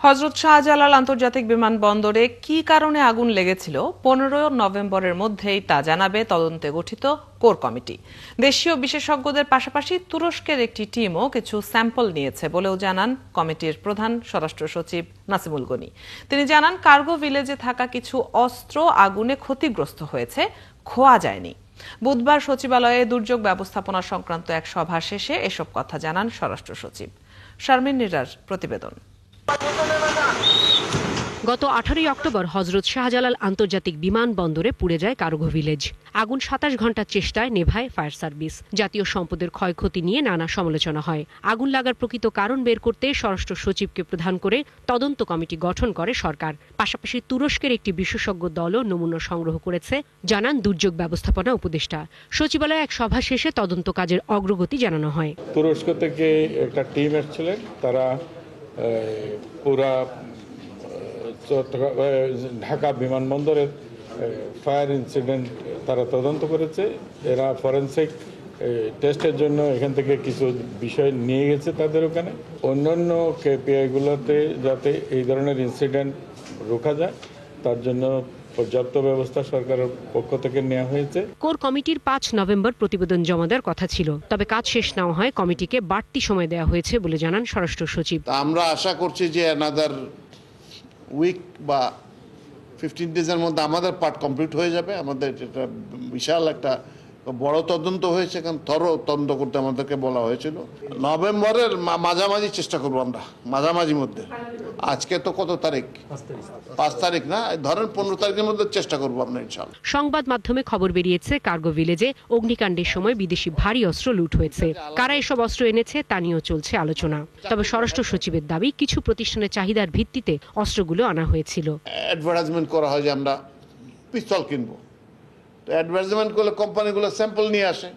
হযরত শাহজালাল আন্তর্জাতিক বিমানবন্দরে কি কারণে আগুন লেগেছিল 15 নভেম্বরের মধ্যেই তা জানাবে তদন্তে গঠিত কোর কমিটি। দেশীয় বিশেষজ্ঞদের পাশাপাশি তুরস্কের একটি টিমও কিছু স্যাম্পল নিয়েছে বলেও জানান কমিটির প্রধান স্বরাষ্ট্র সচিব নাসিমুল গনি। তিনি জানান, কার্গো ভিলেজে থাকা কিছু অস্ত্র আগুনে ক্ষতিগ্রস্ত হয়েছে, খোয়া যায়নি। বুধবার সচিবালয়ে দুর্যোগ ব্যবস্থাপনা সংক্রান্ত এক সভা শেষে এসব কথা জানান স্বরাষ্ট্র সচিব। শারমিন নিরার প্রতিবেদন। গত 18 অক্টোবর হযরত শাহজালাল আন্তর্জাতিক বিমানবন্দরে পুড়ে যায় কার্গো ভিলেজ। আগুন 27 ঘন্টার চেষ্টায় নেভায় ফায়ার সার্ভিস। জাতীয় সম্পদের ক্ষয়ক্ষতি নিয়ে নানা সমালোচনা হয়। আগুন লাগার প্রকৃত কারণ বের করতে স্বরাষ্ট্র সচিবকে প্রধান করে তদন্ত কমিটি গঠন করে সরকার। পাশাপাশি তুরস্কের একটি বিশেষজ্ঞ দলও নমুনা সংগ্রহ করেছে, জানান দুর্যোগ ব্যবস্থাপনা উপদেষ্টা। সচিবালয়ে এক সভা শেষে তদন্ত কাজের অগ্রগতি জানানো হয়। তুরস্ক থেকে একটা টিম এসেছিলেন, তারা পুরা ঢাকা বিমানবন্দরের ফায়ার ইনসিডেন্ট তারা তদন্ত করেছে। এরা ফরেনসিক টেস্টের জন্য এখান থেকে কিছু বিষয় নিয়ে গেছে তাদের ওখানে। অন্যান্য কেপিআইগুলোতে যাতে এই ধরনের ইনসিডেন্ট রোকা যায় তার জন্য পর্যাপ্ত ব্যবস্থা সরকারের পক্ষ থেকে নেওয়া হয়েছে। কোর কমিটির 5 নভেম্বর প্রতিবেদন জমা দেওয়ার কথা ছিল, তবে কাজ শেষ না হয় কমিটিকে বাড়তি সময় দেওয়া হয়েছে বলে জানান স্বরাষ্ট্র সচিব। আমরা আশা করছি যে অ্যানাদার উইক বা 15 ডেজের মধ্যে আমাদের পার্ট কমপ্লিট হয়ে যাবে। আমাদের এটা বিশাল একটা বড় তদন্ত হয়েছে, কারণ থরো তদন্ত করতে আমাদেরকে বলা হয়েছিল। নভেম্বরের মাঝামাঝি চেষ্টা করবো আমরা, মাঝামাঝি মধ্যে। আজকে তো কত তারিখ? 5 তারিখ না, ধরেন 15 তারিখের মধ্যে চেষ্টা করবো আমরা ইনশাআল্লাহ। সংবাদ মাধ্যমে খবর বেরিয়েছে কার্গো ভিলেজে অগ্নিকাণ্ডের সময় বিদেশি ভারী অস্ত্র লুট হয়েছে। কারা এসব অস্ত্র এনেছে তা নিয়েও চলছে আলোচনা। তবে স্বরাষ্ট্র সচিবের দাবি, কিছু প্রতিষ্ঠানের চাহিদার ভিত্তিতে অস্ত্রগুলো আনা হয়েছিল। অ্যাডভার্টাইজমেন্ট করা হয় যে আমরা পিস্তল কিনবো, তো অ্যাডভার্টাইজমেন্ট করলে কোম্পানিগুলো স্যাম্পল নিয়ে আসে।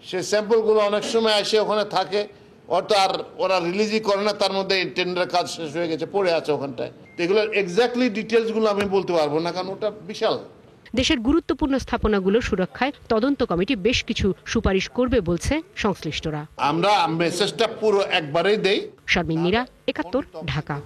সেই স্যাম্পলগুলো অনেক সময় আসে ওখানে থাকে, আর ওরা রিলিজই করে না, তার মধ্যে টেন্ডারের কাজ শেষ হয়ে গেছে, পড়ে আছে ওখানটায়। এগুলোর এক্স্যাক্টলি ডিটেলসগুলো আমি বলতে পারবো না, কারণ ওটা বিশাল। দেশের গুরুত্বপূর্ণ স্থাপনাগুলো সুরক্ষায় তদন্ত কমিটি বেশ কিছু সুপারিশ করবে বলছে সংশ্লিষ্টরা। আমরা মেসেজটা পুরো একবারেই দেই। শারমিন মীরা, 71, ঢাকা।